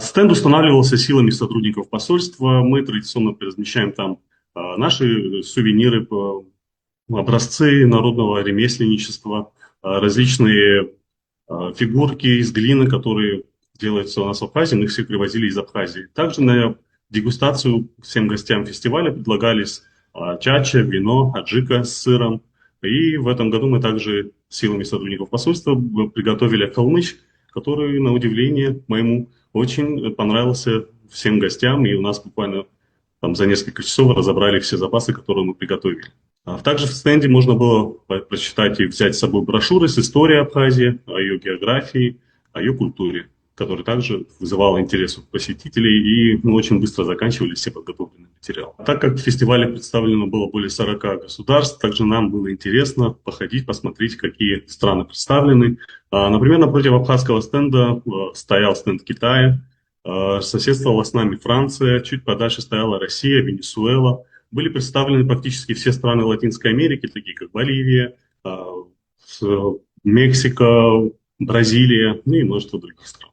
Стенд устанавливался силами сотрудников посольства. Мы традиционно размещаем там наши сувениры, образцы народного ремесленничества, различные фигурки из глины, которые делаются у нас в Абхазии, мы их все привозили из Абхазии. Также на дегустацию всем гостям фестиваля предлагались чача, вино, аджика с сыром. И в этом году мы также силами сотрудников посольства приготовили калмыч, который, на удивление моему, очень понравился всем гостям. И у нас буквально там за несколько часов разобрали все запасы, которые мы приготовили. Также в стенде можно было прочитать и взять с собой брошюры с историей Абхазии, о ее географии, о ее культуре, которая также вызывала интерес у посетителей, и мы очень быстро заканчивали все подготовленные материалы. Так как в фестивале представлено было более 40 государств, также нам было интересно походить, посмотреть, какие страны представлены. Например, напротив абхазского стенда стоял стенд Китая, соседствовала с нами Франция, чуть подальше стояла Россия, Венесуэла. Были представлены практически все страны Латинской Америки, такие как Боливия, Мексика, Бразилия, ну и множество других стран.